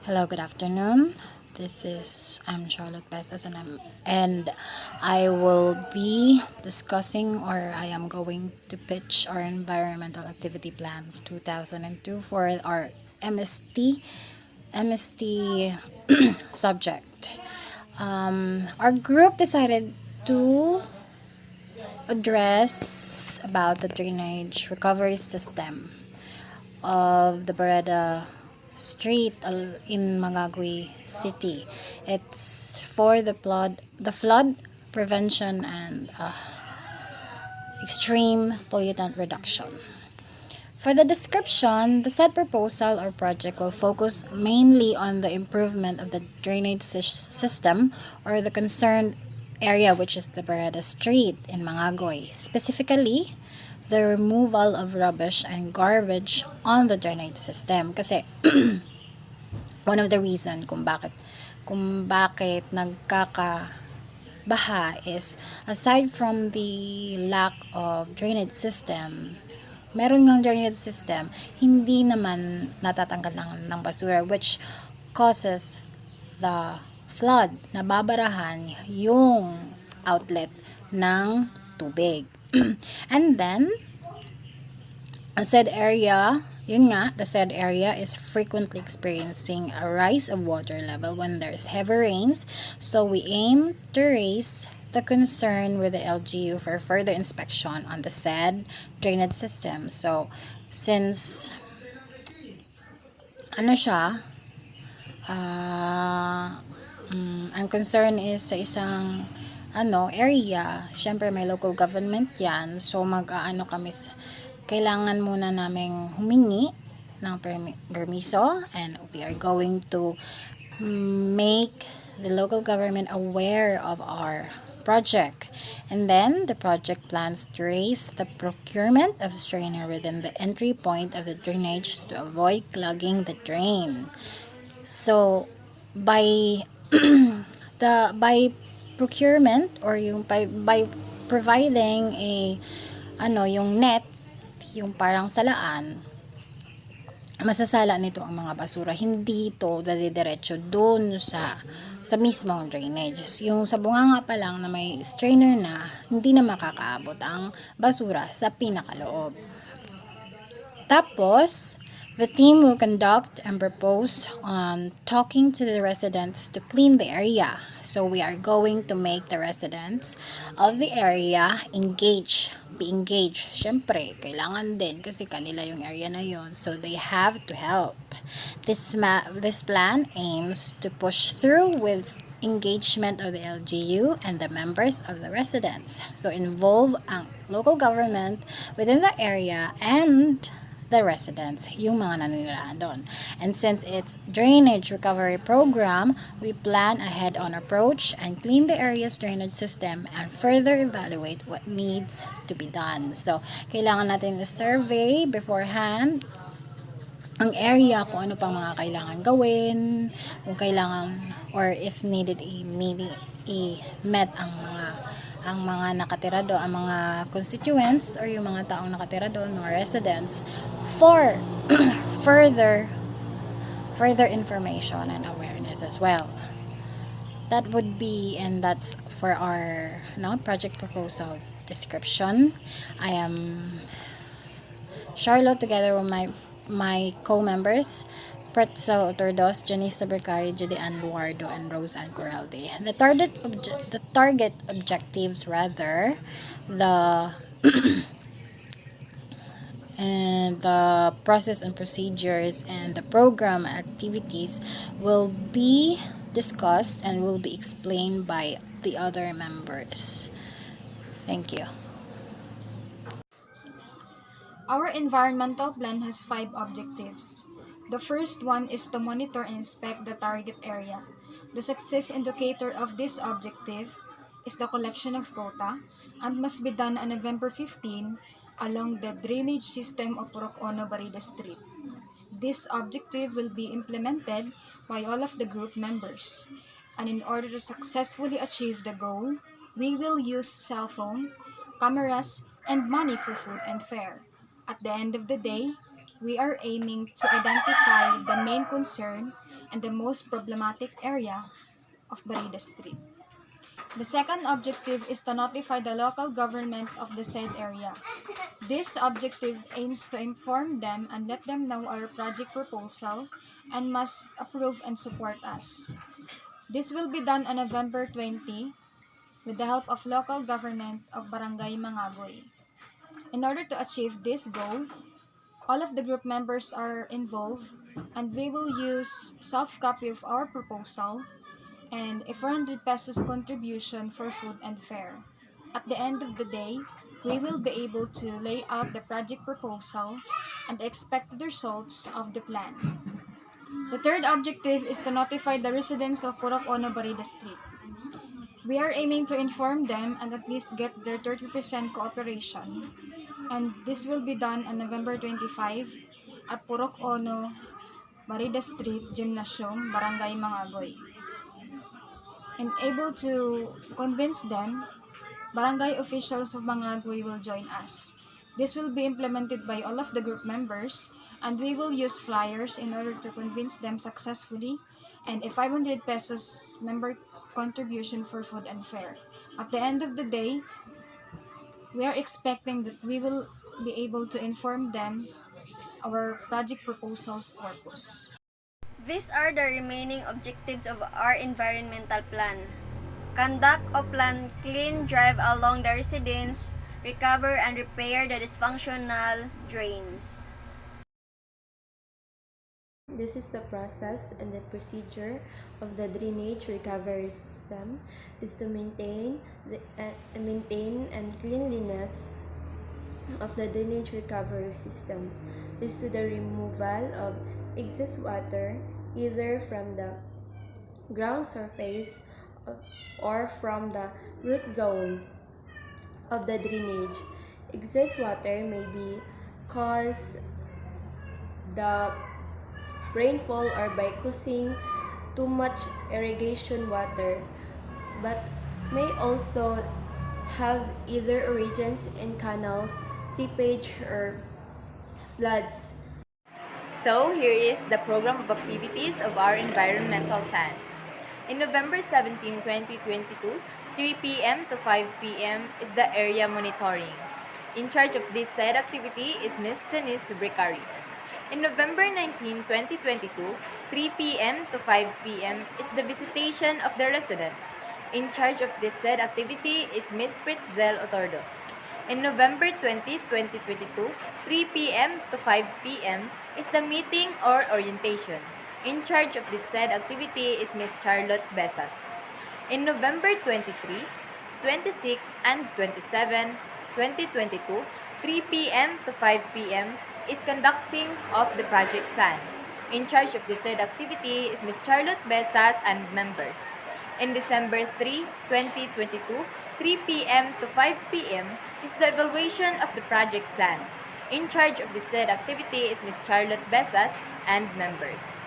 Hello, good afternoon. I'm Charlotte Pesas, and I will be discussing, or I am going to pitch our environmental activity plan 2002 for our MST subject. Our group decided to address about the drainage recovery system of the Bereda Street in Mangagoy City. It's for the flood prevention and extreme pollutant reduction. For the description, the said proposal or project will focus mainly on the improvement of the drainage system or the concerned area, which is the Bereda Street in Mangagoy. Specifically, the removal of rubbish and garbage on the drainage system. Kasi one of the reason kung bakit nagkakabaha is, aside from the lack of drainage system, meron ng drainage system, hindi naman natatanggal ng basura, which causes the flood. Nababarahan yung outlet ng tubig. And then, the said area is frequently experiencing a rise of water level when there's heavy rains. So we aim to raise the concern with the LGU for further inspection on the said drainage system. So since ang concern is sa isang area, syempre may local government yan, so kailangan muna naming humingi ng permiso, and we are going to make the local government aware of our project. And then the project plans to raise the procurement of strainer within the entry point of the drainage to avoid clogging the drain. So by by procurement, or yung by providing yung net, yung parang salaan, masasala nito ang mga basura. Hindi ito diretso doon sa mismong drainage. Yung sa bunganga pa lang na may strainer na, hindi na makakaabot ang basura sa pinakaloob. Tapos, the team will conduct and propose on talking to the residents to clean the area. So we are going to make the residents of the area be engaged. Syempre, kailangan din kasi kanila yung area na yon, so they have to help. This plan aims to push through with engagement of the LGU and the members of the residents. So involve ang local government within the area and the residents, yung mga naninirahan doon. And since it's drainage recovery program, we plan a head-on approach and clean the area's drainage system and further evaluate what needs to be done. So, kailangan natin i-survey beforehand ang area, kung ano pang mga kailangan gawin, kung kailangan or if needed i-met ang mga nakatira doon, ang mga constituents or yung mga taong nakatira doon, mga residents, for further information and awareness as well. That would be, and that's for our project proposal description. I am Charlotte, together with my co-members, Pretzel Otordos, Janice Sabricari, Judy Ann Luardo, and Rose Ann Corralde. The target objectives, rather, the and the process and procedures and the program activities will be discussed and will be explained by the other members. Thank you. Our environmental plan has 5 objectives. The first one is to monitor and inspect the target area. The success indicator of this objective is the collection of quota and must be done on November 15 along the drainage system of Rocono Barida Street. This objective will be implemented by all of the group members. And in order to successfully achieve the goal, we will use cell phone, cameras, and money for food and fare. At the end of the day, we are aiming to identify the main concern and the most problematic area of Barida Street. The second objective is to notify the local government of the said area. This objective aims to inform them and let them know our project proposal and must approve and support us. This will be done on November 20 with the help of local government of Barangay Mangagoy. In order to achieve this goal, all of the group members are involved and we will use soft copy of our proposal and a 400 pesos contribution for food and fare. At the end of the day, we will be able to lay out the project proposal and the expected results of the plan. The third objective is to notify the residents of Purok Ono Barida Street. We are aiming to inform them and at least get their 30% cooperation. And this will be done on November 25 at Purok Ono Barida Street, Gymnasium, Barangay Mangagoy. And able to convince them, barangay officials of Mangagoy will join us. This will be implemented by all of the group members and we will use flyers in order to convince them successfully and a 500 pesos member contribution for food and fare. At the end of the day, we are expecting that we will be able to inform them our project proposal's purpose. These are the remaining objectives of our environmental plan. Conduct or plan clean drive along the residence, recover and repair the dysfunctional drains. This is the process and the procedure of the drainage recovery system is to maintain and cleanliness of the drainage recovery system is to the removal of excess water either from the ground surface or from the root zone of the drainage. Excess water may be caused the rainfall or by causing too much irrigation water, but may also have either origins in canals, seepage, or floods. So, here is the program of activities of our environmental plan. In November 17, 2022, 3 p.m. to 5 p.m. is the area monitoring. In charge of this said activity is Ms. Janice Subricari. In November 19, 2022, 3 p.m. to 5 p.m. is the visitation of the residents. In charge of this said activity is Ms. Pritzel Otordos. In November 20, 2022, 3 p.m. to 5 p.m. is the meeting or orientation. In charge of this said activity is Ms. Charlotte Besas. In November 23, 26, and 27, 2022, 3 p.m. to 5 p.m. is conducting of the project plan. In charge of this said activity is Ms. Charlotte Besas and members. In December 3, 2022, 3 p.m. to 5 p.m. is the evaluation of the project plan. In charge of this said activity is Ms. Charlotte Besas and members.